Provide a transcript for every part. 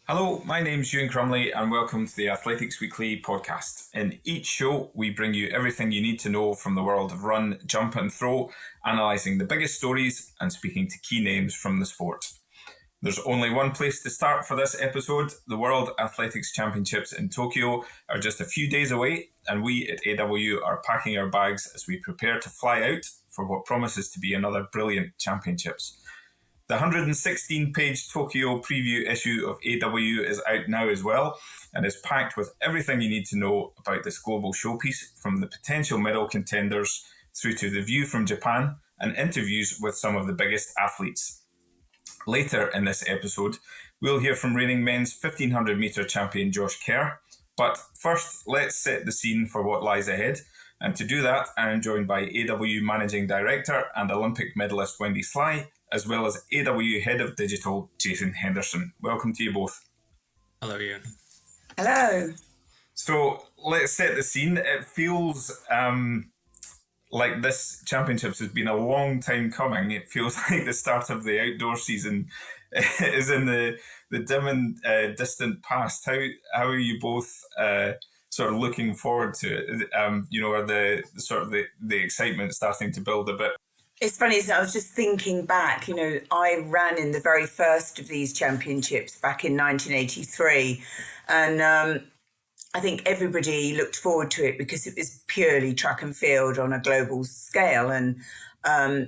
Hello, my name's Euan Crumley and welcome to the Athletics Weekly podcast. In each show, we bring you everything you need to know from the world of run, jump and throw, analysing the biggest stories and speaking to key names from the sport. There's only one place to start for this episode. The World Athletics Championships in Tokyo are just a few days away, and we at AW are packing our bags as we prepare to fly out for what promises to be another brilliant championships. The 116-page Tokyo preview issue of AW is out now as well and is packed with everything you need to know about this global showpiece, from the potential medal contenders through to the view from Japan and interviews with some of the biggest athletes. Later in this episode, we'll hear from reigning men's 1500 metre champion Josh Kerr. But first, let's set the scene for what lies ahead. And to do that, I'm joined by AW Managing Director and Olympic medalist Wendy, as well as AW Head of Digital, Jason Henderson. Welcome to you both. Hello, Ian. Hello. So let's set the scene. It feels like this championships has been a long time coming. It feels like the start of the outdoor season is in the dim and distant past. How are you both sort of looking forward to it? Are the excitement starting to build a bit? It's funny, isn't it? I was just thinking back, I ran in the very first of these championships back in 1983. And I think everybody looked forward to it because it was purely track and field on a global scale. And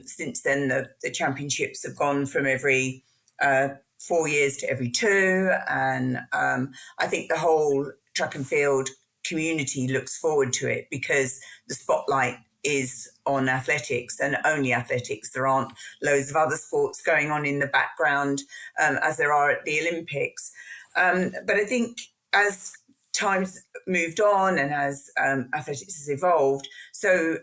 since then, the championships have gone from every 4 years to every 2. And I think the whole track and field community looks forward to it because the spotlight is on athletics and only athletics. There aren't loads of other sports going on in the background as there are at the Olympics. But I think as time's moved on and as athletics has evolved, so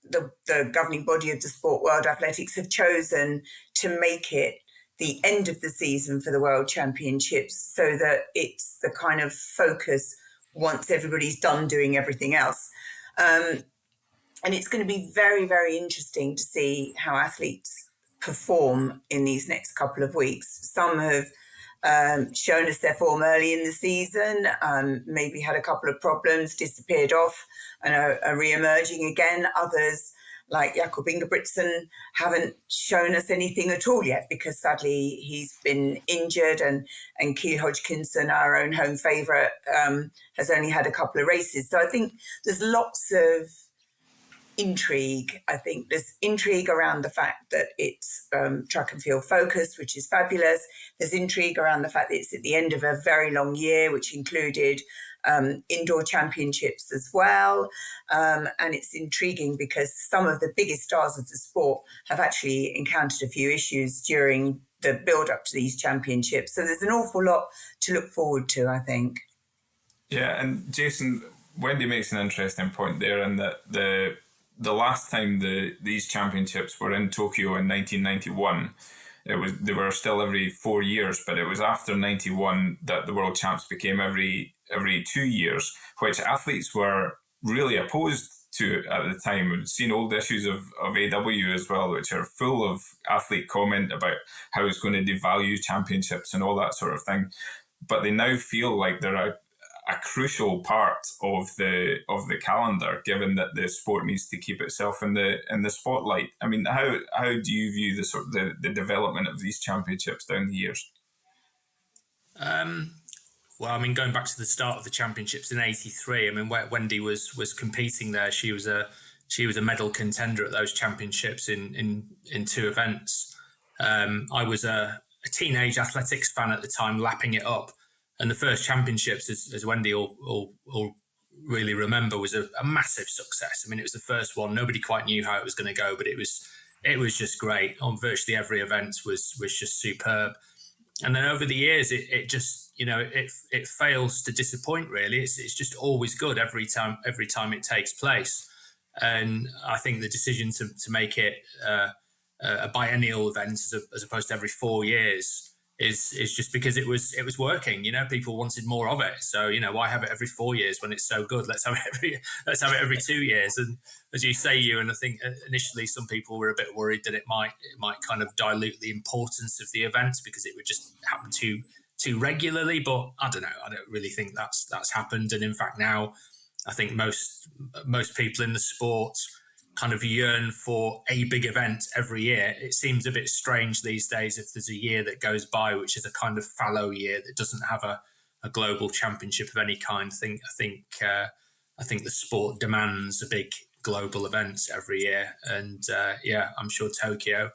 the governing body of the sport, World Athletics, have chosen to make it the end of the season for the World Championships so that it's the kind of focus once everybody's done doing everything else. And it's going to be very, very interesting to see how athletes perform in these next couple of weeks. Some have shown us their form early in the season, maybe had a couple of problems, disappeared off and are re-emerging again. Others, like Jakob Ingebrigtsen, haven't shown us anything at all yet because sadly he's been injured, and Keith Hodgkinson, our own home favourite, has only had a couple of races. So I think there's lots of intrigue. I think there's intrigue around the fact that it's track and field focused, which is fabulous. There's intrigue around the fact that it's at the end of a very long year, which included indoor championships as well. And it's intriguing because some of the biggest stars of the sport have actually encountered a few issues during the build up to these championships. So there's an awful lot to look forward to, I think. Yeah, and Jason, Wendy makes an interesting point there, in that the last time these championships were in Tokyo in 1991, they were still every 4 years, but it was after 91 that the world champs became every 2 years, which athletes were really opposed to at the time. We've seen old issues of AW as well, which are full of athlete comment about how it's going to devalue championships and all that sort of thing. But they now feel like they're a crucial part of the calendar, given that the sport needs to keep itself in the spotlight. I mean, how do you view the development of these championships down the years? Well, I mean, going back to the start of the championships in '83, I mean, where Wendy was competing there, she was a medal contender at those championships in 2 events. I was a teenage athletics fan at the time, lapping it up. And the first championships, as Wendy will really remember, was a massive success. I mean, it was the first one. Nobody quite knew how it was going to go, but it was just great. On virtually every event was just superb. And then over the years, it just, it fails to disappoint, really. It's just always good every time it takes place. And I think the decision to make it a biennial event as opposed to every 4 years is just because it was working. People wanted more of it. So why have it every 4 years when it's so good? Let's have it every 2 years. And as you say, Euan, I think initially some people were a bit worried that it might kind of dilute the importance of the event because it would just happen to too regularly, but I don't know. I don't really think that's happened. And in fact, now I think most people in the sport kind of yearn for a big event every year. It seems a bit strange these days if there's a year that goes by which is a kind of fallow year that doesn't have a global championship of any kind. I think the sport demands a big global event every year, and I'm sure Tokyo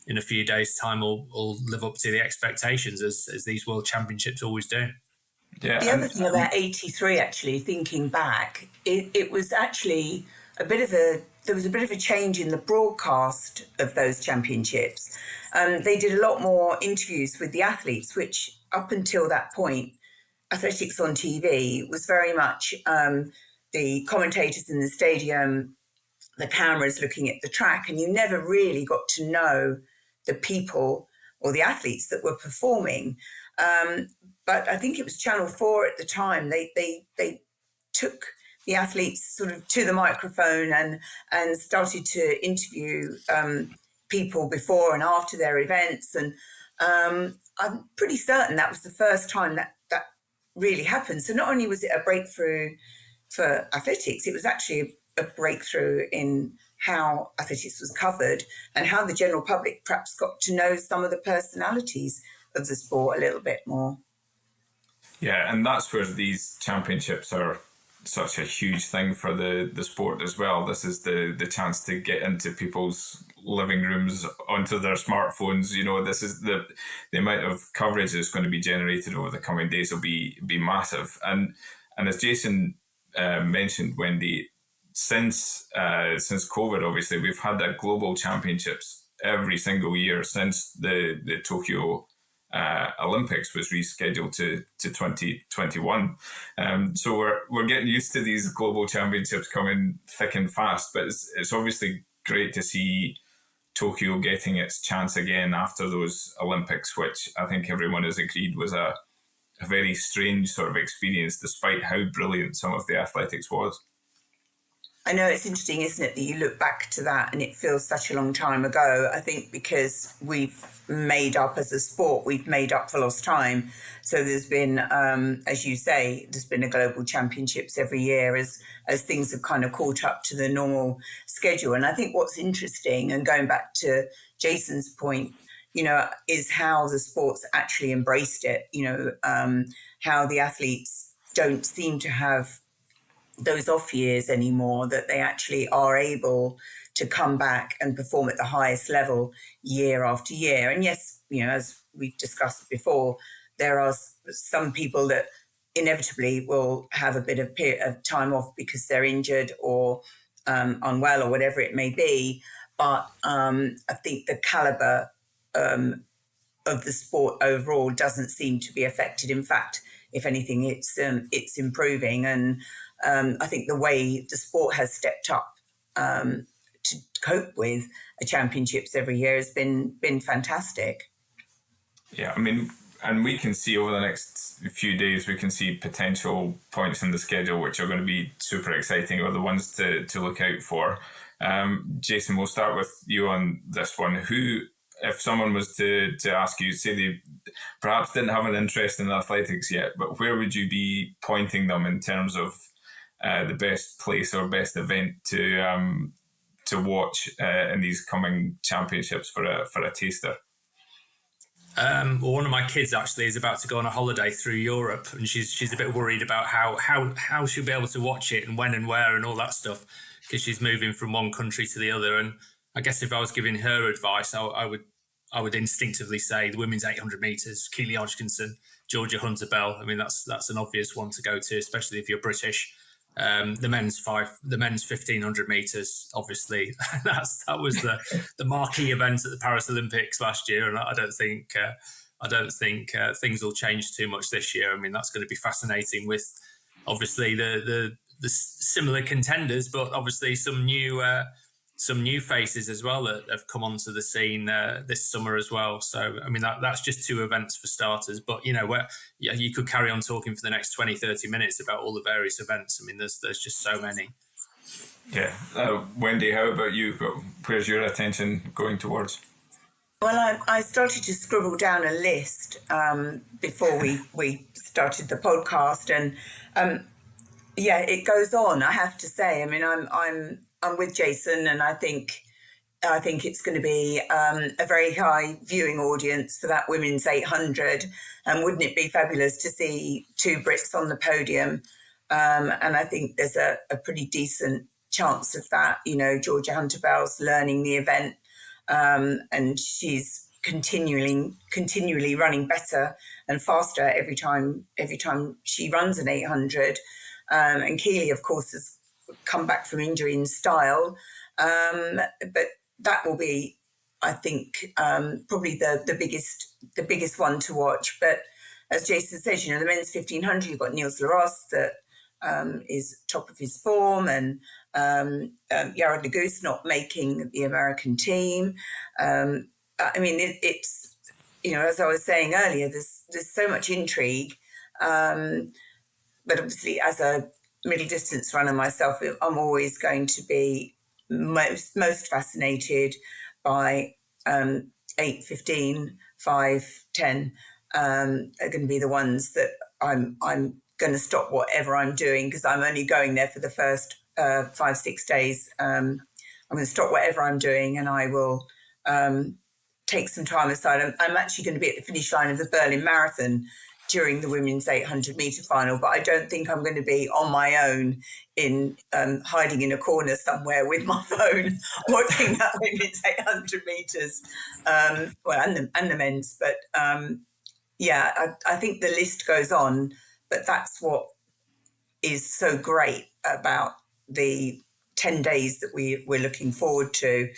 in a few days' time will live up to the expectations as these World Championships always do. Yeah, the other thing about 83, actually, thinking back, it was actually there was a bit of a change in the broadcast of those championships. They did a lot more interviews with the athletes, which up until that point, athletics on TV was very much the commentators in the stadium, the cameras looking at the track, and you never really got to know the people or the athletes that were performing. But I think it was Channel 4 at the time. They took the athletes sort of to the microphone and started to interview people before and after their events. And I'm pretty certain that was the first time that really happened. So not only was it a breakthrough for athletics, it was actually a breakthrough in how athletics was covered and how the general public perhaps got to know some of the personalities of the sport a little bit more. Yeah, and that's where these championships are such a huge thing for the sport as well. This is the chance to get into people's living rooms, onto their smartphones. This is the amount of coverage that's going to be generated over the coming days will be massive. And as Jason mentioned, Wendy, since COVID, obviously we've had that global championships every single year since the Tokyo Olympics was rescheduled to 2021. So we're getting used to these global championships coming thick and fast, but it's obviously great to see Tokyo getting its chance again after those Olympics, which I think everyone has agreed was a very strange sort of experience, despite how brilliant some of the athletics was. I know, it's interesting, isn't it, that you look back to that and it feels such a long time ago. I think because we've made up as a sport, we've made up for lost time. So there's been, as you say, there's been a global championships every year as things have kind of caught up to the normal schedule. And I think what's interesting, and going back to Jason's point, is how the sports actually embraced it, how the athletes don't seem to have those off years anymore, that they actually are able to come back and perform at the highest level year after year. And yes, as we've discussed before, there are some people that inevitably will have a bit of time off because they're injured or unwell or whatever it may be. But I think the caliber of the sport overall doesn't seem to be affected. In fact, if anything, it's improving. And I think the way the sport has stepped up to cope with a championships every year has been fantastic. Yeah, I mean, and we can see over the next few days, we can see potential points in the schedule which are going to be super exciting, or the ones to look out for. Jason, we'll start with you on this one. Who, if someone was to ask you, say they perhaps didn't have an interest in athletics yet, but where would you be pointing them in terms of the best place or best event to watch in these coming championships for a taster? Well, one of my kids actually is about to go on a holiday through Europe, and she's a bit worried about how she'll be able to watch it and when and where and all that stuff, because she's moving from one country to the other. And I guess if I was giving her advice, I would instinctively say the women's 800 meters, Keely Hodgkinson, Georgia Hunter-Bell. I mean, that's an obvious one to go to, especially if you're British. The men's 1500 meters, obviously, that was the marquee event at the Paris Olympics last year, and I don't think things will change too much this year. I mean, that's going to be fascinating with obviously the similar contenders, but obviously some new faces as well that have come onto the scene this summer as well. So, I mean, that's just two events for starters. But, you could carry on talking for the next 20, 30 minutes about all the various events. I mean, there's just so many. Yeah. Wendy, how about you? Where's your attention going towards? Well, I started to scribble down a list before we started the podcast, and yeah, it goes on. I have to say. I mean, I'm with Jason, and I think it's going to be a very high viewing audience for that women's 800. And wouldn't it be fabulous to see two Brits on the podium? And I think there's a pretty decent chance of that. You know, Georgia Hunter-Bell's learning the event, and she's continually running better and faster every time she runs an 800. And Keely, of course, has come back from injury in style, but that will be, I think, probably the biggest one to watch. But as Jason says, you know, the men's 1500, you've got Niels Larosse that is top of his form, and Jared Legoose not making the American team. I mean, it's, you know, as I was saying earlier, there's so much intrigue. But obviously, as a middle distance runner myself, I'm always going to be most fascinated by 8, 15, 5, 10 are going to be the ones that I'm going to stop whatever I'm doing, because I'm only going there for the first 5, 6 days. I'm going to stop whatever I'm doing, and I will take some time aside. I'm actually going to be at the finish line of the Berlin Marathon during the women's 800 metre final, but I don't think I'm going to be on my own in hiding in a corner somewhere with my phone watching that women's 800 metres, and the men's. But yeah, I think the list goes on, but that's what is so great about the 10 days that we're looking forward to.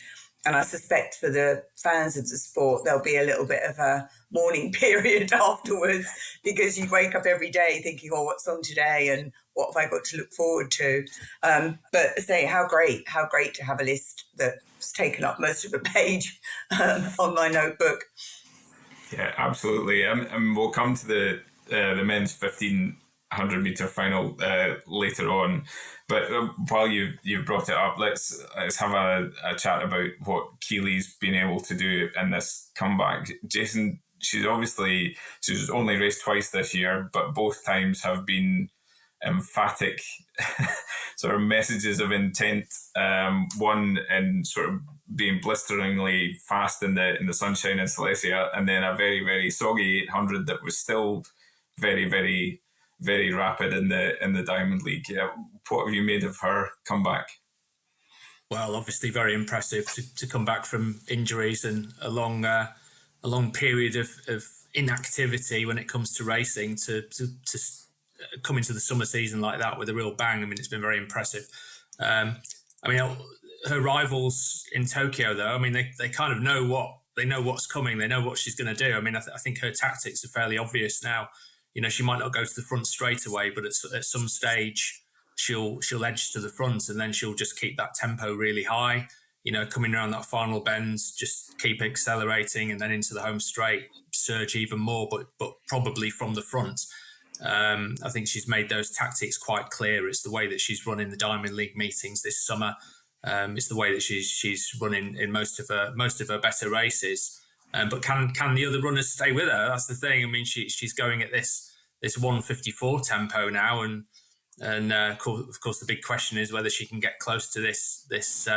And I suspect for the fans of the sport, there'll be a little bit of a mourning period afterwards, because you wake up every day thinking, oh, what's on today and what have I got to look forward to? But say, how great to have a list that's taken up most of a page on my notebook. Yeah, absolutely. And we'll come to the men's 1500 metre final later on. But while you've brought it up, let's have a chat about what Keely's been able to do in this comeback. Jason, she's only raced twice this year, but both times have been emphatic sort of messages of intent. One in sort of being blisteringly fast in the sunshine in Silesia, and then a very, very soggy 800 that was still very, very, very rapid in the Diamond League. Yeah, what have you made of her comeback? Well, obviously very impressive to come back from injuries and a long period of inactivity when it comes to racing to come into the summer season like that with a real bang. I mean, it's been very impressive. I mean, her rivals in Tokyo, though, I mean, they kind of know what's coming. They know what she's going to do. I mean, I think her tactics are fairly obvious now. You know, she might not go to the front straight away, but at some stage she'll edge to the front, and then she'll just keep that tempo really high. You know, coming around that final bend, just keep accelerating, and then into the home straight, surge even more, but probably from the front. I think she's made those tactics quite clear. It's the way that she's running the Diamond League meetings this summer. It's the way that she's running in most of her better races. But can the other runners stay with her? That's the thing. I mean, she's going at this 154 tempo now, and of course the big question is whether she can get close to this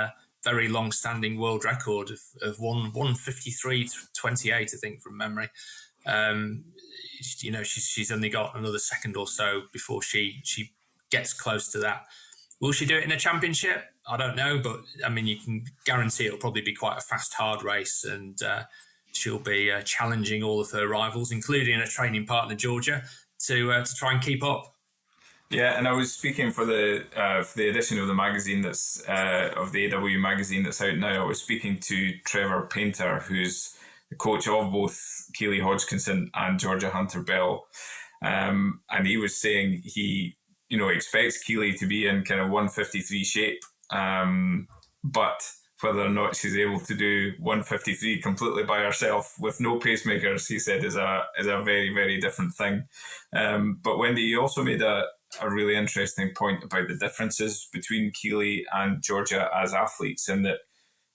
very long-standing world record of 153.28, I think, from memory. You know, she's only got another second or so before she gets close to that. Will she do it in a championship? I don't know, but I mean, you can guarantee it'll probably be quite a fast, hard race, and she'll be challenging all of her rivals, including a training partner, Georgia, to try and keep up. Yeah, and I was speaking for the edition of the magazine that's of the AW magazine that's out now. I was speaking to Trevor Painter, who's the coach of both Keely Hodgkinson and Georgia Hunter-Bell, and he was saying he expects Keely to be in kind of 153 shape, but whether or not she's able to do 153 completely by herself with no pacemakers, he said, is a very, very different thing. But Wendy, you also made a really interesting point about the differences between Keely and Georgia as athletes, in that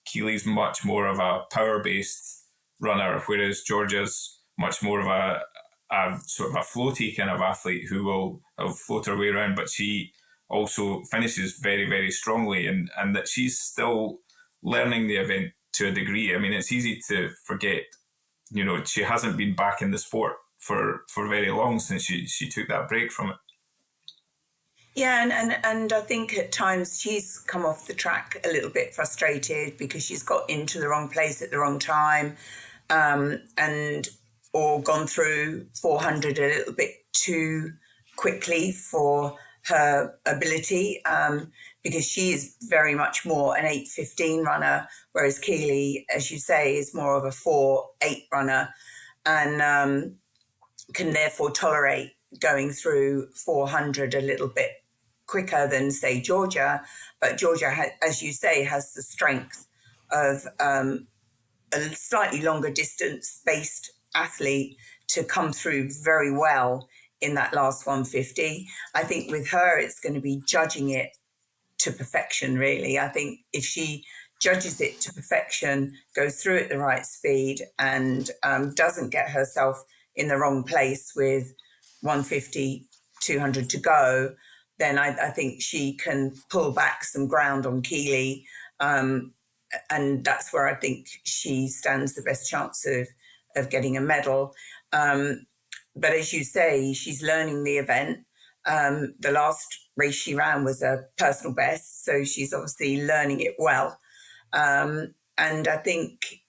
Keely's much more of a power-based runner, whereas Georgia's much more of a sort of a floaty kind of athlete who will float her way around, but she also finishes very, very strongly, and that she's still learning the event to a degree. I mean, it's easy to forget, she hasn't been back in the sport for very long since she took that break from it. Yeah, and I think at times she's come off the track a little bit frustrated because she's got into the wrong place at the wrong time, or gone through 400 a little bit too quickly for her ability, because she is very much more an 8:15 runner, whereas Keely, as you say, is more of a 4:8 runner, and can therefore tolerate going through 400 a little bit quicker than, say, Georgia. But Georgia, as you say, has the strength of a slightly longer distance-based athlete to come through very well in that last 150. I think with her, it's going to be judging it to perfection, really. I think if she judges it to perfection, goes through at the right speed, and doesn't get herself in the wrong place with 150, 200 to go, then I think she can pull back some ground on Keely. And that's where I think she stands the best chance of getting a medal. But as you say, she's learning the event. The last race she ran was a personal best, so she's obviously learning it well. And I think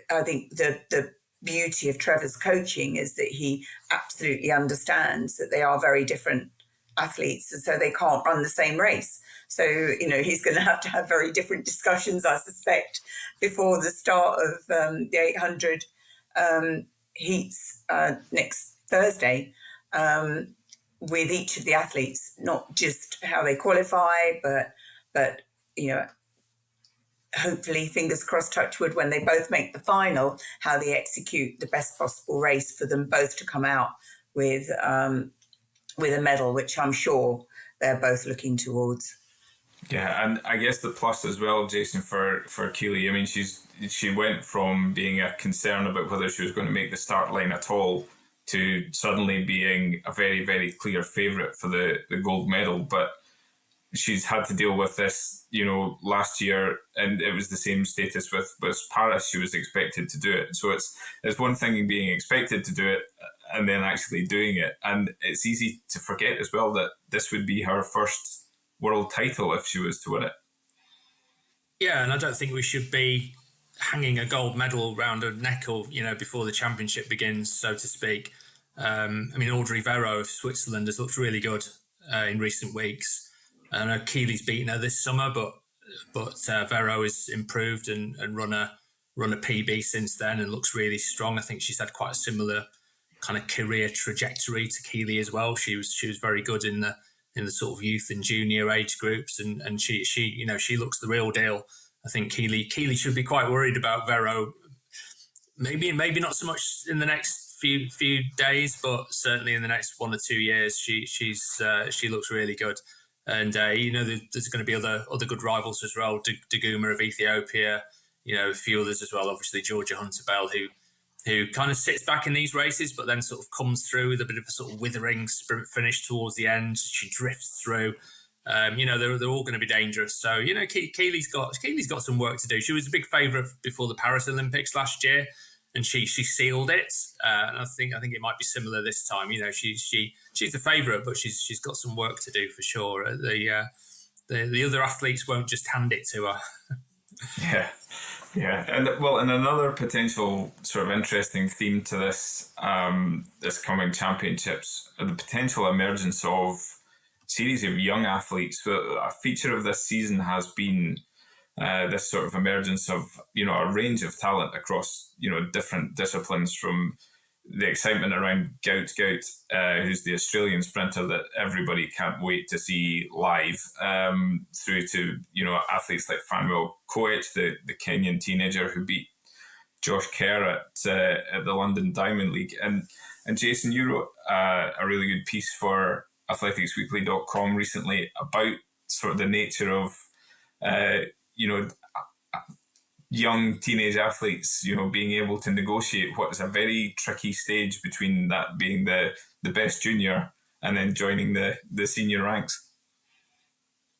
the beauty of Trevor's coaching is that he absolutely understands that they are very different athletes, and so they can't run the same race. So, he's going to have very different discussions, I suspect, before the start of the 800 heats next Thursday, with each of the athletes, not just how they qualify, but hopefully, fingers crossed, touch wood, when they both make the final, how they execute the best possible race for them both to come out with a medal, which I'm sure they're both looking towards. Yeah, and I guess the plus as well, Jason, for Keely, I mean, she went from being a concern about whether she was going to make the start line at all to suddenly being a very, very clear favourite for the gold medal. But she's had to deal with this, last year, and it was the same status with Paris. She was expected to do it. So it's one thing being expected to do it and then actually doing it. And it's easy to forget as well that this would be her first world title if she was to win it. Yeah, and I don't think we should be hanging a gold medal around her neck or, before the championship begins, so to speak. Audrey Verreau of Switzerland has looked really good in recent weeks. I know Keely's beaten her this summer, but Verreau has improved and run a PB since then and looks really strong. I think she's had quite a similar kind of career trajectory to Keely as well. She was very good in the sort of youth and junior age groups, and she looks the real deal. I think Keely should be quite worried about Verreau. Maybe not so much in the next few days, but certainly in the next 1 or 2 years, she looks really good. And there's going to be other good rivals as well. Daguma of Ethiopia, a few others as well. Obviously Georgia Hunter-Bell, who kind of sits back in these races, but then sort of comes through with a bit of a sort of withering sprint finish towards the end. She drifts through. They're all going to be dangerous. So Keely's got some work to do. She was a big favourite before the Paris Olympics last year, and she sealed it. And I think it might be similar this time. She's the favourite, but she's got some work to do for sure. The other athletes won't just hand it to her. Yeah, and another potential sort of interesting theme to this coming championships, the potential emergence of a series of young athletes. A feature of this season has been this sort of emergence of a range of talent across different disciplines, from the excitement around Gout, who's the Australian sprinter that everybody can't wait to see live, through to athletes like Fanuel Koech, the Kenyan teenager who beat Josh Kerr at the London Diamond League. And Jason, you wrote a really good piece for athleticsweekly.com recently about sort of the nature of young teenage athletes, being able to negotiate what is a very tricky stage between that being the best junior and then joining the senior ranks.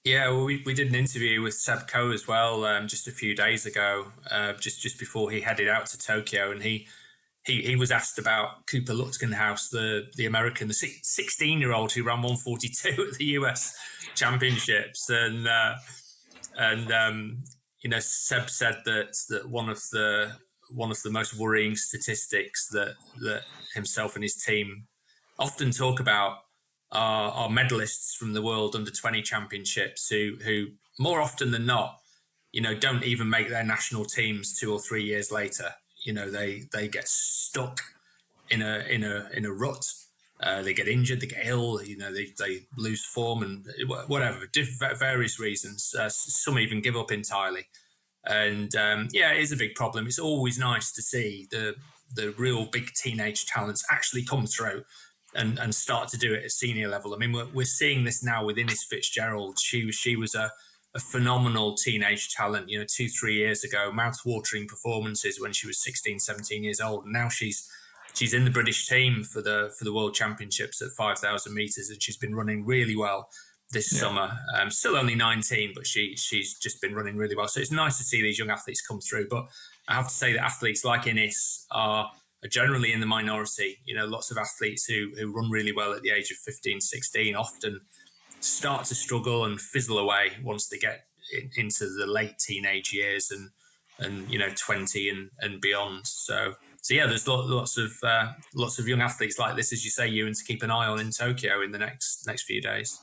Yeah, well, we did an interview with Seb Coe as well just a few days ago, just before he headed out to Tokyo, and he was asked about Cooper Lutgenhouse, the American, the 16-year-old who ran 142 at the US Championships, and Seb said that one of the most worrying statistics that himself and his team often talk about are medalists from the World Under-20 Championships who more often than not, don't even make their national teams 2 or 3 years later. They get stuck in a rut. They get injured, they get ill. They lose form and whatever, various reasons. Some even give up entirely. And it is a big problem. It's always nice to see the real big teenage talents actually come through and start to do it at senior level. I mean, we're seeing this now with Innes Fitzgerald. She was a phenomenal teenage talent, 2-3 years ago, mouth-watering performances when she was 16, 17 years old. And now she's in the British team for the World Championships at 5,000 metres, and she's been running really well this summer. Still only 19, but she's just been running really well. So it's nice to see these young athletes come through. But I have to say that athletes like Innes are generally in the minority. Lots of athletes who run really well at the age of 15, 16 often start to struggle and fizzle away once they get into the late teenage years and 20 and beyond. So yeah, there's lots of young athletes like this, as you say, Euan, to keep an eye on in Tokyo in the next few days.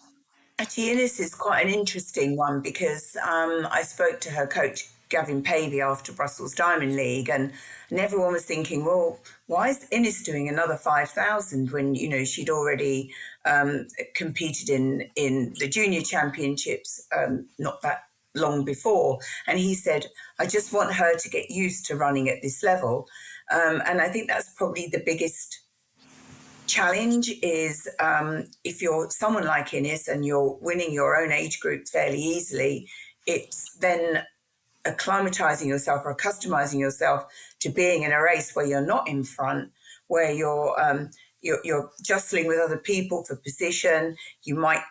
Actually, Innes is quite an interesting one because I spoke to her coach Gavin Pavey after Brussels Diamond League, and everyone was thinking, well, why is Innes doing another 5,000 when she'd already competed in the junior championships not that long before? And he said, I just want her to get used to running at this level, and I think that's probably the biggest challenge is if you're someone like Innes and you're winning your own age group fairly easily, it's then acclimatizing yourself or customizing yourself to being in a race where you're not in front, where you're jostling with other people for position. You might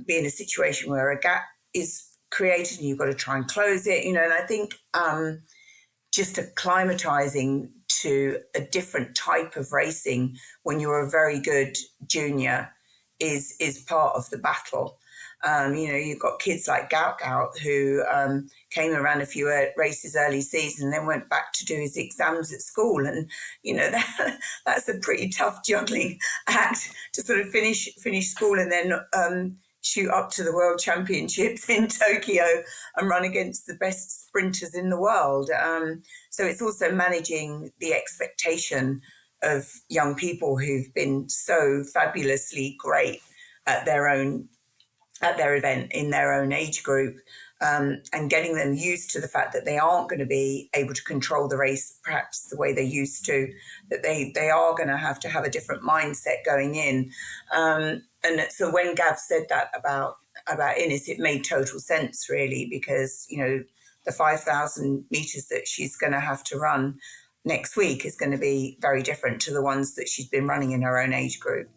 be in a situation where a gap is created and you've got to try and close it, and I think just acclimatizing to a different type of racing when you're a very good junior is part of the battle. You've got kids like Gout who came around a few races early season and then went back to do his exams at school. And, that's a pretty tough juggling act to sort of finish school and then shoot up to the World Championships in Tokyo and run against the best sprinters in the world. So it's also managing the expectation of young people who've been so fabulously great at their event in their own age group, and getting them used to the fact that they aren't going to be able to control the race perhaps the way they used to, that they are going to have a different mindset going in. And so when Gav said that about Innes, it made total sense, really, because, the 5,000 metres that she's going to have to run next week is going to be very different to the ones that she's been running in her own age group.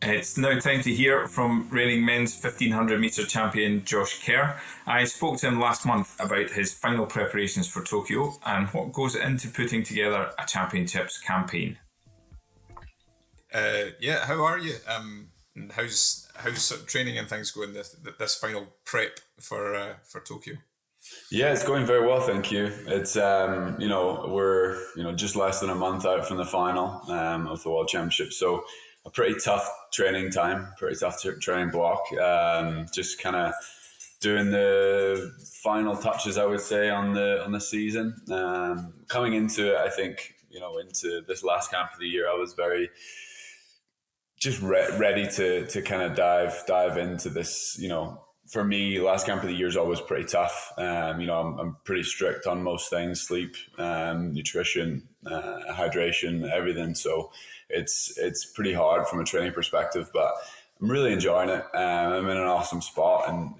It's now time to hear from reigning men's 1500 metre champion Josh Kerr. I spoke to him last month about his final preparations for Tokyo and what goes into putting together a championships campaign. How are you? And how's sort of training and things going this final prep for Tokyo? Yeah, it's going very well, thank you. It's we're just less than a month out from the final of the World Championship, so a pretty tough training time, pretty tough training block. Just kind of doing the final touches, I would say, on the season. Coming into it, I think into this last camp of the year, I was very just ready to kind of dive into this. For me, last camp of the year is always pretty tough. I'm pretty strict on most things: sleep, nutrition, hydration, everything. So it's pretty hard from a training perspective, but I'm really enjoying it. I'm in an awesome spot, and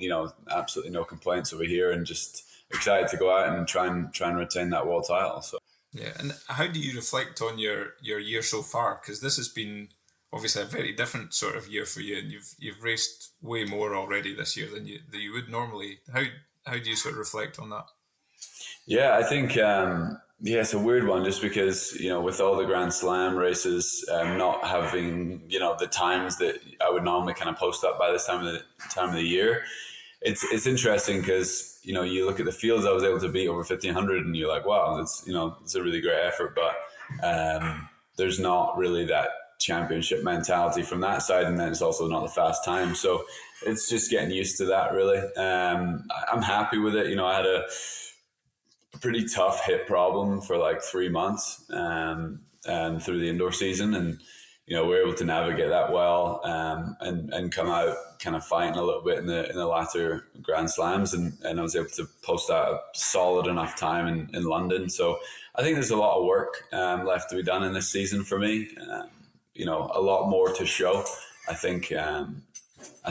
absolutely no complaints over here. And just excited to go out and try and retain that world title. So. Yeah, and how do you reflect on your year so far? Because this has been obviously a very different sort of year for you, and you've raced way more already this year than you would normally. How do you sort of reflect on that? Yeah, I think it's a weird one, just because with all the Grand Slam races not having the times that I would normally kind of post up by this time of the year. It's interesting because you look at the fields I was able to beat over 1500, and you're like, wow, it's a really great effort, but there's not really that championship mentality from that side, and then it's also not the fast time, so it's just getting used to that, really. I'm happy with it. I had a pretty tough hip problem for like 3 months and through the indoor season, and we were able to navigate that well, and come out kind of fighting a little bit in the latter Grand Slams, and I was able to post out a solid enough time in London. So I think there's a lot of work left to be done in this season for me. A lot more to show. I think I'm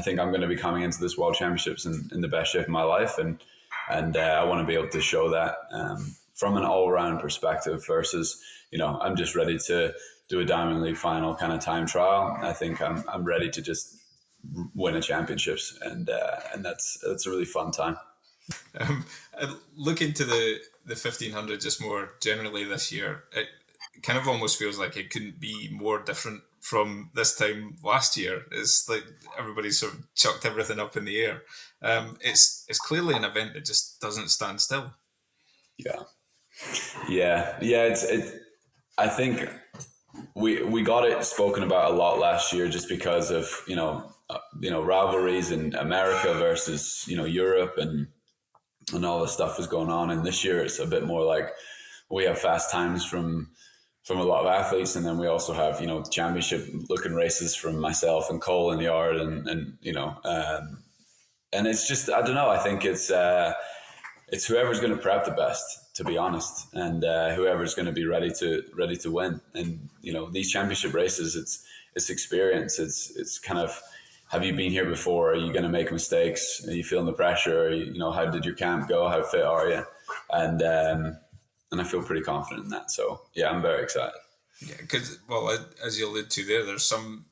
going to be coming into this World Championships in the best shape of my life, and I want to be able to show that from an all-round perspective versus I'm just ready to do a Diamond League final kind of time trial. I think I'm ready to just win a championships, and that's a really fun time. Looking to the 1500 just more generally this year, it kind of almost feels like it couldn't be more different from this time last year. It's like everybody's sort of chucked everything up in the air. It's clearly an event that just doesn't stand still. Yeah. I think we got it spoken about a lot last year, just because of rivalries in America versus Europe and all this stuff was going on. And this year it's a bit more like we have fast times from a lot of athletes, and then we also have championship looking races from myself and Cole in the yard, and it's just, I don't know, I think it's whoever's going to prep the best, to be honest, and whoever's going to be ready to win. And these championship races, it's experience. It's kind of, have you been here before? Are you going to make mistakes? Are you feeling the pressure? How did your camp go? How fit are you? And I feel pretty confident in that. So yeah, I'm very excited. Yeah, because as you allude to there, there's some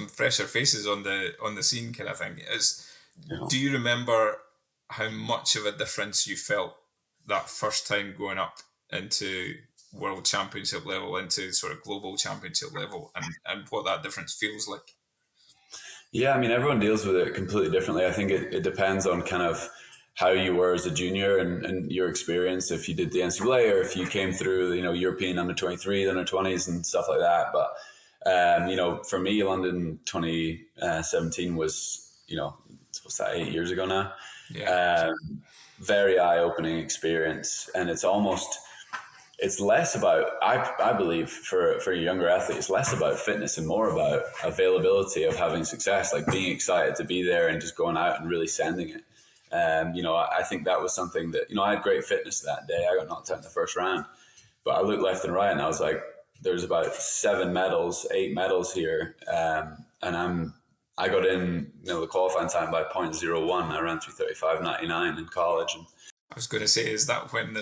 fresher faces on the scene, kind of thing. Do you remember how much of a difference you felt that first time going up into world championship level, into sort of global championship level, and what that difference feels like? Yeah, I mean, everyone deals with it completely differently. I think it depends on kind of how you were as a junior and your experience, if you did the NCAA or if you came through, European under-23, under-20s and stuff like that. But, for me, London 2017 was, what's that, 8 years ago now? Yeah. Very eye-opening experience. And it's less about, I believe, for a younger athlete, it's less about fitness and more about availability of having success, like being excited to be there and just going out and really sending it. I think that was something that, I had great fitness that day. I got knocked out in the first round, but I looked left and right and I was like, there's about 8 medals here. And I got in, the qualifying time by 0.01. I ran 3:35.99 in college. And I was going to say, is that when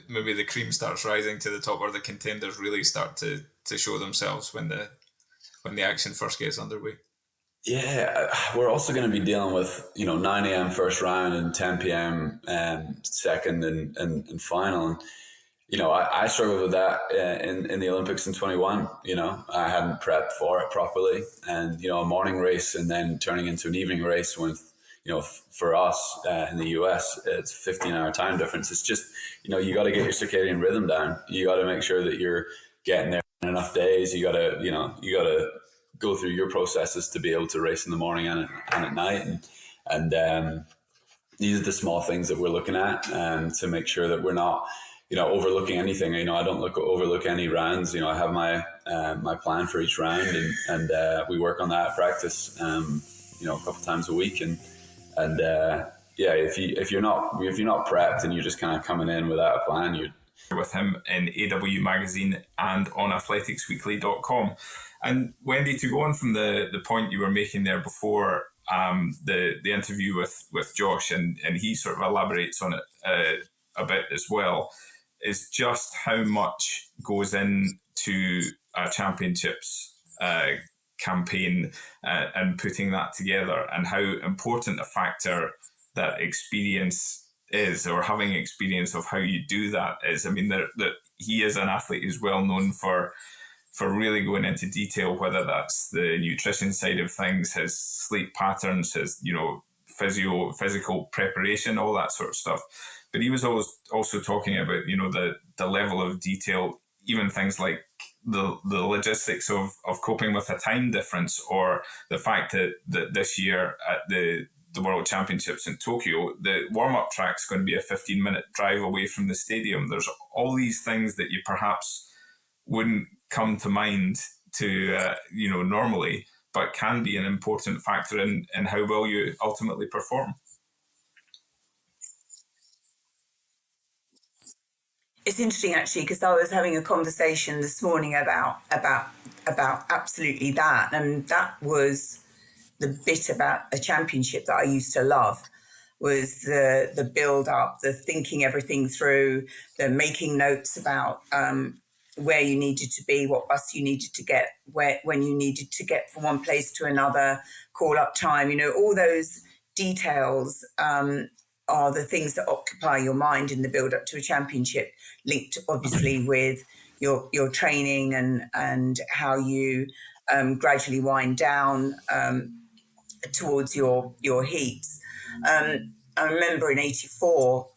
maybe the cream starts rising to the top, or the contenders really start to show themselves when the action first gets underway? Yeah, we're also going to be dealing with 9 a.m. first round and 10 p.m. Second and final. And I struggled with that in the Olympics in 21. I hadn't prepped for it properly, and a morning race and then turning into an evening race with for us in the US, it's 15-hour time difference. It's just you got to get your circadian rhythm down. You got to make sure that you're getting there in enough days. You got to go through your processes to be able to race in the morning and at night, and these are the small things that we're looking at to make sure that we're not overlooking anything. I don't overlook any rounds. I have my plan for each round, and we work on that at practice a couple times a week, and if you're not prepped and you're just kind of coming in without a plan, you're with him in AW Magazine and on athleticsweekly.com. And Wendy, to go on from the point you were making there before the interview with Josh, and he sort of elaborates on it a bit as well, is just how much goes into a championships campaign and putting that together, and how important a factor that experience is, or having experience of how you do that is. I mean, that he is an athlete who's well known for really going into detail, whether that's the nutrition side of things, his sleep patterns, his physical preparation, all that sort of stuff. But he was always also talking about the level of detail, even things like the logistics of coping with a time difference, or the fact that this year at the World Championships in Tokyo, the warm-up track's going to be a 15-minute drive away from the stadium. There's all these things that you perhaps wouldn't come to mind to normally, but can be an important factor in how well you ultimately perform. It's interesting, actually, because I was having a conversation this morning about absolutely that, and that was the bit about a championship that I used to love, was the build up, the thinking everything through, the making notes about where you needed to be, what bus you needed to get, when you needed to get from one place to another, call up time, all those details are the things that occupy your mind in the build up to a championship, linked obviously with your training and how you gradually wind down towards your heats. I remember in '84,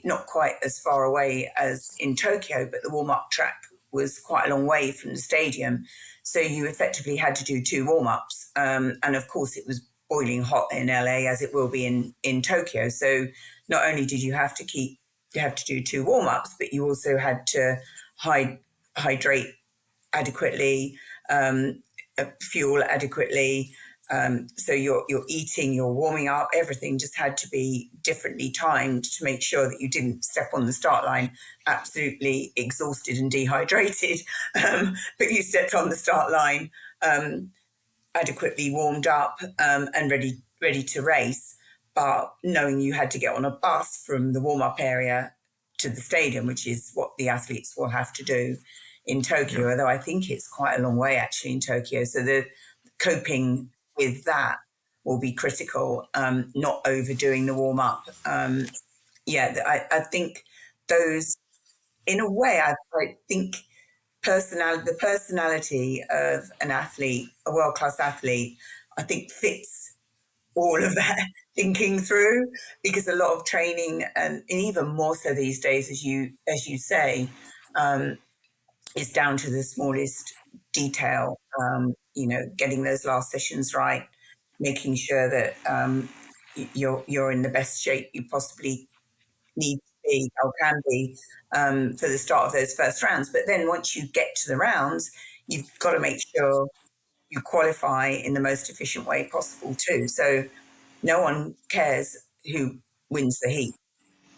not quite as far away as in Tokyo, but the warm-up track was quite a long way from the stadium. So you effectively had to do 2 warm-ups. And of course it was boiling hot in LA, as it will be in Tokyo. So not only did you have to do 2 warm-ups, but you also had to hydrate adequately, fuel adequately. So you're eating, you're warming up, everything just had to be differently timed to make sure that you didn't step on the start line absolutely exhausted and dehydrated, but you stepped on the start line adequately warmed up and ready to race, but knowing you had to get on a bus from the warm-up area to the stadium, which is what the athletes will have to do in Tokyo, although I think it's quite a long way actually in Tokyo. So the coping with that will be critical, not overdoing the warm-up. I think those, in a way, I think the personality of an athlete, a world-class athlete, I think fits all of that thinking through, because a lot of training, and even more so these days, as you say, is down to the smallest detail. Getting those last sessions right, making sure that you're in the best shape you possibly need to be or can be for the start of those first rounds. But then once you get to the rounds, you've got to make sure you qualify in the most efficient way possible too. So no one cares who wins the heat.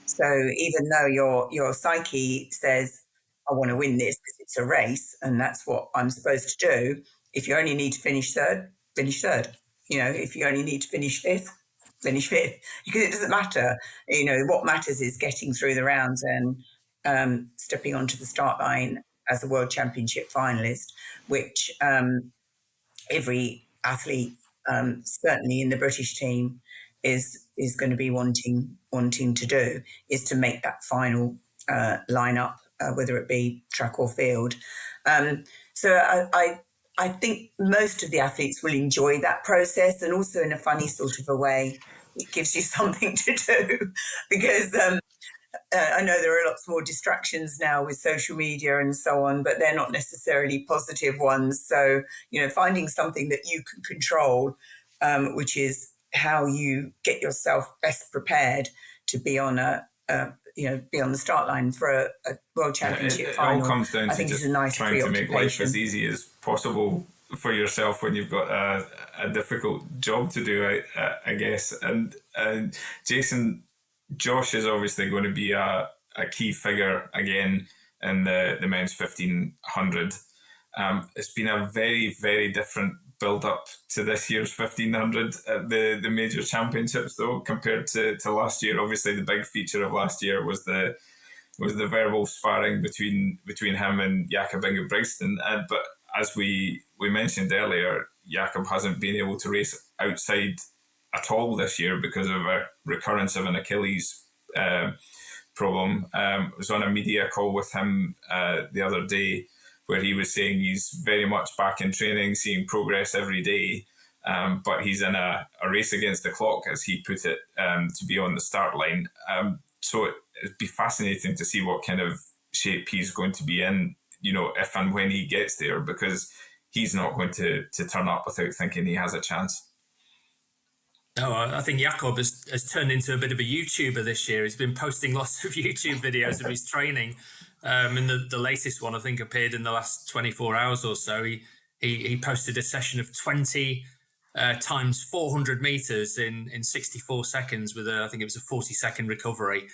So even though your psyche says, I want to win this because it's a race and that's what I'm supposed to do, if you only need to finish third, finish third. If you only need to finish fifth, finish fifth, because it doesn't matter. What matters is getting through the rounds and stepping onto the start line as a World Championship finalist, which every athlete, certainly in the British team, is going to be wanting to do, is to make that final lineup, whether it be track or field. So I think most of the athletes will enjoy that process, and also in a funny sort of a way, it gives you something to do, because I know there are lots more distractions now with social media and so on, but they're not necessarily positive ones. So, finding something that you can control, which is how you get yourself best prepared to be on be on the start line for a World Championship final. It all comes down to just trying to make life as easy as possible for yourself when you've got a difficult job to do, I guess. And Jason, Josh is obviously going to be a key figure again in the men's 1500. It's been a very, very different build up to this year's 1500 at the major championships, though, compared to last year. Obviously, the big feature of last year was the verbal sparring between him and Jakob Ingebrigtsen. But as we mentioned earlier, Jakob hasn't been able to race outside at all this year because of a recurrence of an Achilles problem. I was on a media call with him the other day where he was saying he's very much back in training, seeing progress every day, but he's in a race against the clock, as he put it, to be on the start line. So it'd be fascinating to see what kind of shape he's going to be in, if and when he gets there, because he's not going to turn up without thinking he has a chance. No, I think Jakob has turned into a bit of a YouTuber this year. He's been posting lots of YouTube videos of his training. And the latest one, I think, appeared in the last 24 hours or so. He posted a session of 20 times 400 meters in 64 seconds with I think it was a 40-second recovery.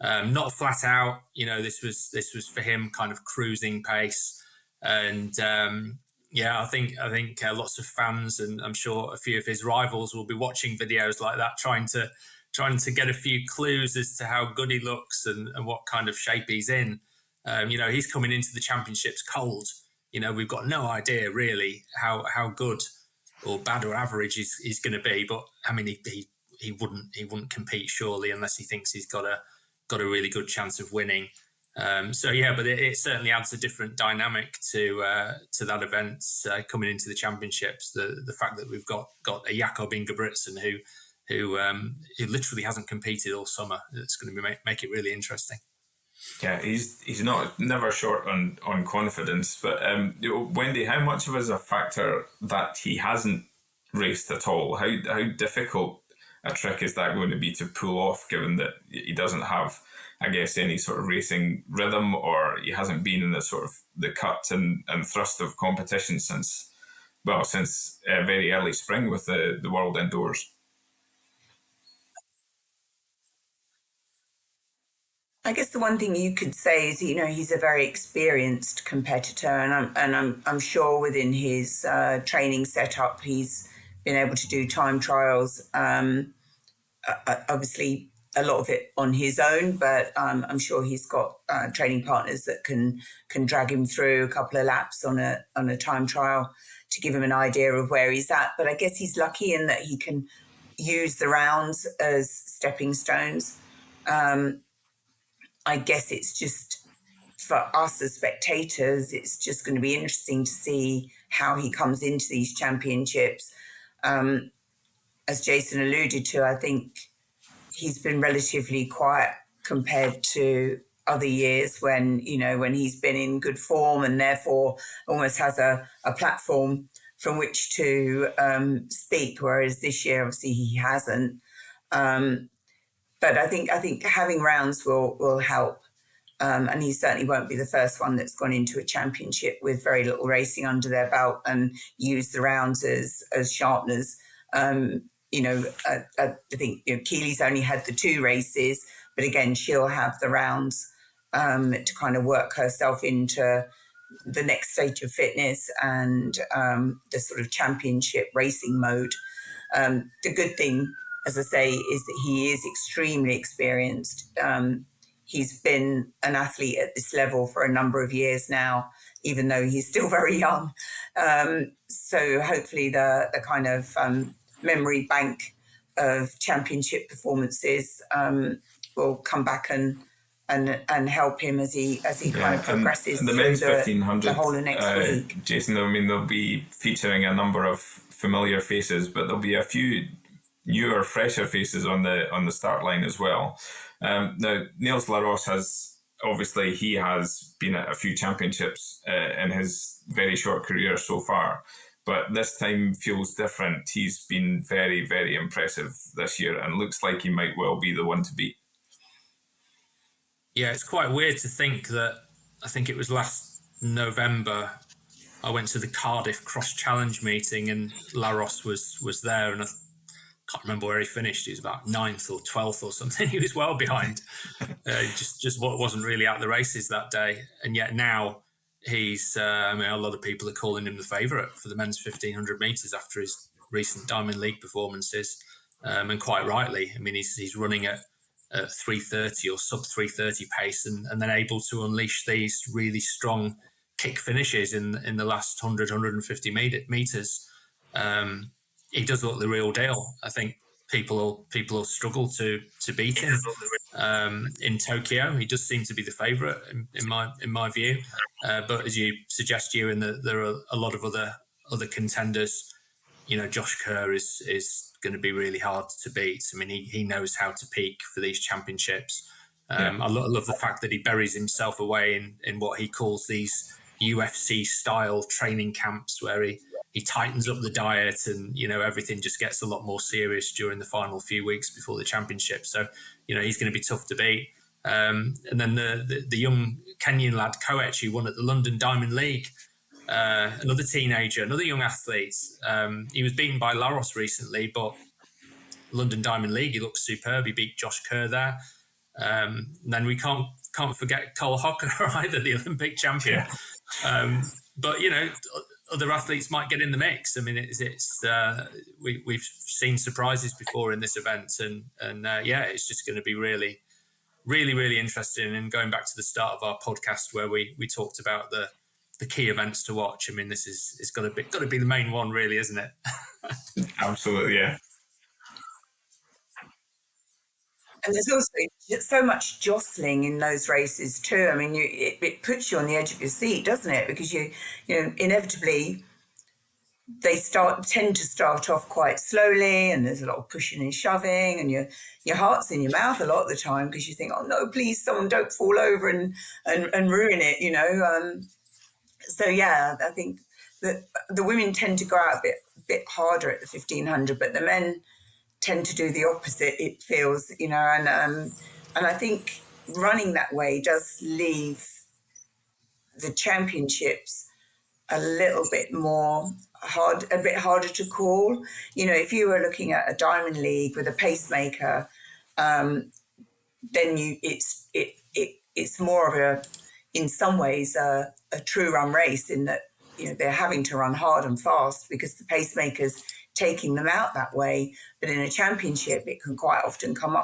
Not flat out, this was for him kind of cruising pace. And I think lots of fans, and I'm sure a few of his rivals, will be watching videos like that, trying to get a few clues as to how good he looks and what kind of shape he's in. He's coming into the championships cold. We've got no idea really how good or bad or average he's going to be. But I mean, he wouldn't compete surely unless he thinks he's got a really good chance of winning. But it certainly adds a different dynamic to that event coming into the championships. The fact that we've got a Jakob Ingebrigtsen who literally hasn't competed all summer, it's going to make it really interesting. Yeah, he's never short on confidence. But Wendy, how much of it is a factor that he hasn't raced at all? How difficult a trick is that going to be to pull off, given that he doesn't have, I guess, any sort of racing rhythm, or he hasn't been in the sort of the cut and thrust of competition since very early spring with the World Indoors? I guess the one thing you could say is, he's a very experienced competitor, and I'm sure within his training setup, he's been able to do time trials. Obviously, a lot of it on his own, but I'm sure he's got training partners that can drag him through a couple of laps on a time trial to give him an idea of where he's at. But I guess he's lucky in that he can use the rounds as stepping stones. I guess it's just, for us as spectators, it's just going to be interesting to see how he comes into these championships. As Jason alluded to, I think he's been relatively quiet compared to other years when he's been in good form and therefore almost has a platform from which to speak, whereas this year, obviously, he hasn't. But I think having rounds will help. And he certainly won't be the first one that's gone into a championship with very little racing under their belt and used the rounds as sharpeners. I think Keely's only had the 2 races, but again, she'll have the rounds to kind of work herself into the next stage of fitness and the sort of championship racing mode. The good thing, as I say, is that he is extremely experienced. He's been an athlete at this level for a number of years now, even though he's still very young. So hopefully the kind of memory bank of championship performances will come back and help him as he kind of progresses and the men's 1500, the whole of next week. Jason, I mean, they'll be featuring a number of familiar faces, but there'll be a few newer, fresher faces on the start line as well. Now, Niels Laros has been at a few championships in his very short career so far, but this time feels different. He's been very, very impressive this year and looks like he might well be the one to beat. Yeah, it's quite weird to think that, I think it was last November, I went to the Cardiff Cross Challenge meeting and Laros was there, and I can't remember where he finished. He was about 9th or 12th or something. He was well behind. Just wasn't really at the races that day. And yet now he's, I mean, a lot of people are calling him the favourite for the men's 1500 metres after his recent Diamond League performances, and quite rightly. I mean, he's running at 3:30 or sub 3:30 pace, and then able to unleash these really strong kick finishes in the last 150 metres. He does look the real deal. I think people will struggle to beat him in Tokyo. He does seem to be the favourite in my view. But as you suggest, Euan, that there are a lot of other contenders. You know, Josh Kerr is going to be really hard to beat. I mean, he knows how to peak for these championships. I love the fact that he buries himself away in what he calls these UFC style training camps, where he tightens up the diet, and you know, everything just gets a lot more serious during the final few weeks before the championship. So you know, he's going to be tough to beat. And then the young Kenyan lad Koech, who won at the London Diamond League, another teenager, another young athlete. He was beaten by Laros recently, but London Diamond League, he looks superb. He beat Josh Kerr there. And then we can't forget Cole Hocker either, the Olympic champion. But you know, other athletes might get in the mix. I mean, we've seen surprises before in this event, and it's just going to be really, really, really interesting. And going back to the start of our podcast where we talked about the key events to watch, I mean, this is got to be the main one, really, isn't it? Absolutely, yeah. And there's also so much jostling in those races too. I mean, it puts you on the edge of your seat, doesn't it? Because you know, inevitably they tend to start off quite slowly, and there's a lot of pushing and shoving, and your heart's in your mouth a lot of the time because you think, oh no, please, someone don't fall over and ruin it, you know. So yeah, I think that the women tend to go out a bit harder at the 1500, but the men tend to do the opposite, it feels, you know, and I think running that way does leave the championships a little bit a bit harder to call. You know, if you were looking at a Diamond League with a pacemaker, then it's more of in some ways a true run race, in that, you know, they're having to run hard and fast because the pacemaker's taking them out that way. But in a championship, it can quite often come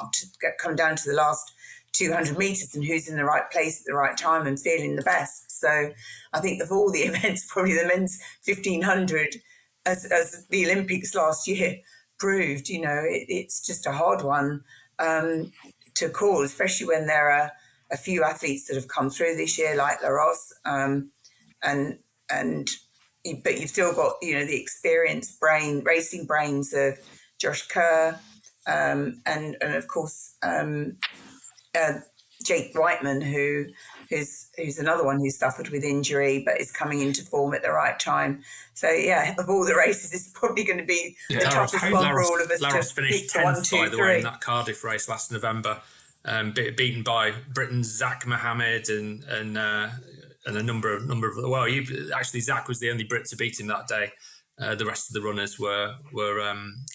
down to the last 200 metres and who's in the right place at the right time and feeling the best. So I think of all the events, probably the men's 1500, as the Olympics last year proved, you know, it's just a hard one to call, especially when there are a few athletes that have come through this year, like Laros, but you've still got, you know, the experienced racing brains of Josh Kerr, and of course Jake Whiteman, who's another one who suffered with injury but is coming into form at the right time. So yeah, of all the races, it's probably going to be the toughest one for all of us. Laros finished 10th, by the way, in that Cardiff race last November, beaten by Britain's Zach Mohammed and a number of Zach was the only Brit to beat him that day. The rest of the runners were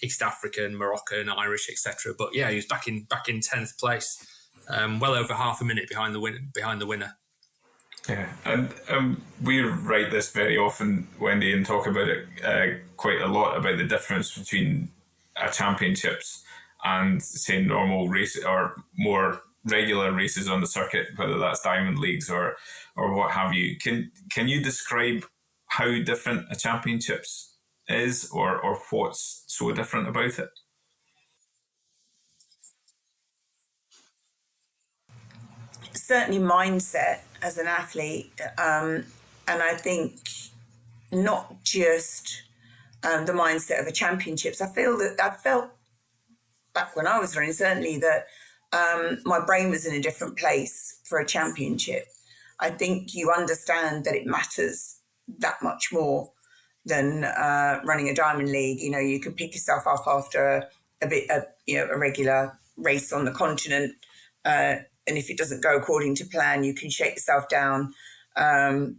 East African, Moroccan, Irish, etc. But yeah, he was back in 10th place, well over half a minute behind the winner. Yeah, and we write this very often, Wendy, and talk about it quite a lot, about the difference between championships and, say, normal races or more regular races on the circuit, whether that's Diamond Leagues or what have you. Can you describe how different a championships is, or what's so different about it? Certainly mindset as an athlete, and I think not just the mindset of a championships. I felt back when I was running, certainly, that my brain was in a different place for a championship. I think you understand that it matters that much more than running a Diamond League. You know, you can pick yourself up after a regular race on the continent, and if it doesn't go according to plan, you can shake yourself down, ponder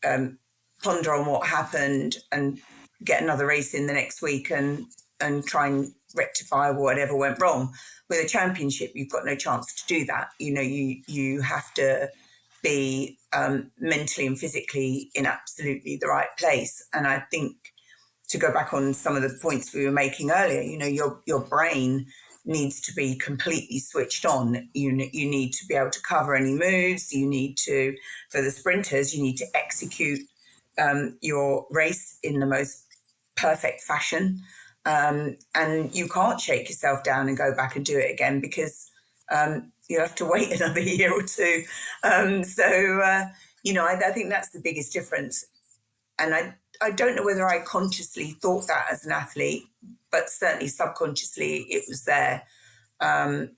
on what happened, and get another race in the next week and try and rectify whatever went wrong. With a championship, you've got no chance to do that. You know, you have to be mentally and physically in absolutely the right place. And I think, to go back on some of the points we were making earlier, your brain needs to be completely switched on. You need to be able to cover any moves. You need to, for the sprinters, you need to execute your race in the most perfect fashion. And you can't shake yourself down and go back and do it again, because you'll have to wait another year or two. I think that's the biggest difference. And I don't know whether I consciously thought that as an athlete, but certainly subconsciously it was there. And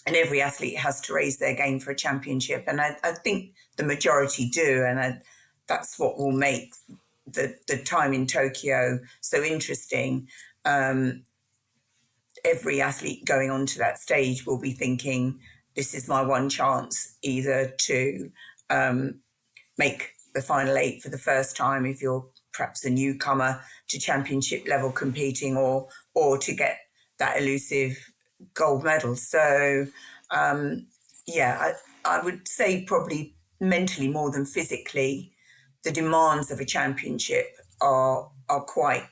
every athlete has to raise their game for a championship. And I think the majority do. And that's what will make the time in Tokyo so interesting. Every athlete going onto that stage will be thinking, this is my one chance, either to make the final 8 for the first time if you're perhaps a newcomer to championship level competing, or to get that elusive gold medal. So I would say probably mentally more than physically, the demands of a championship are quite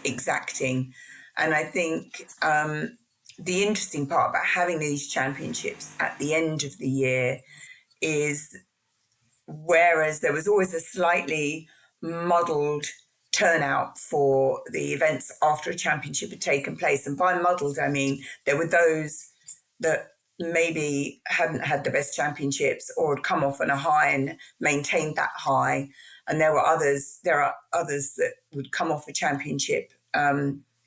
exacting. And I think the interesting part about having these championships at the end of the year is, whereas there was always a slightly muddled turnout for the events after a championship had taken place, and by muddled I mean there were those that maybe hadn't had the best championships or had come off on a high and maintained that high, and there are others that would come off a championship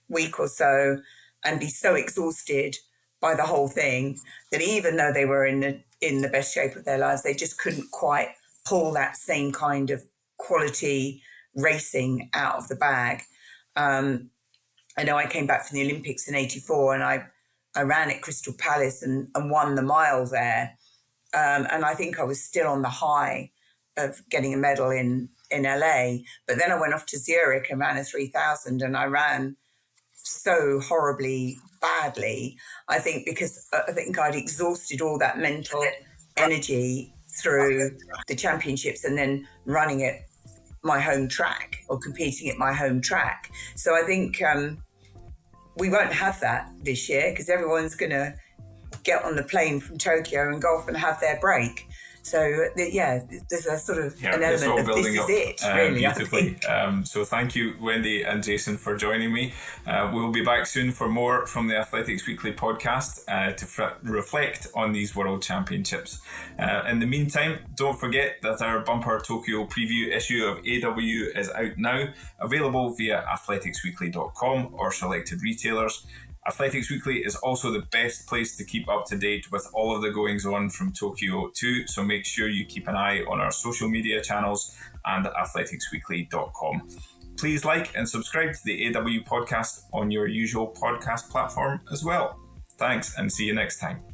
week or so and be so exhausted by the whole thing that even though they were in the best shape of their lives, they just couldn't quite pull that same kind of quality racing out of the bag. I know I came back from the Olympics in '84 and I ran at Crystal Palace and won the mile there. And I think I was still on the high of getting a medal in LA. But then I went off to Zurich and ran a 3,000, and I ran so horribly badly, I think, because I think I'd exhausted all that mental energy through the championships and then running at my home track or competing at my home track. So I think we won't have that this year, because everyone's going to get on the plane from Tokyo and go off and have their break. So there's a sort of an element of this is it, really. Beautifully. So thank you, Wendy and Jason, for joining me. We'll be back soon for more from the Athletics Weekly podcast to reflect on these World Championships. In the meantime, don't forget that our bumper Tokyo preview issue of AW is out now, available via athleticsweekly.com or selected retailers. Athletics Weekly is also the best place to keep up to date with all of the goings on from Tokyo 2, so make sure you keep an eye on our social media channels and athleticsweekly.com. Please like and subscribe to the AW podcast on your usual podcast platform as well. Thanks, and see you next time.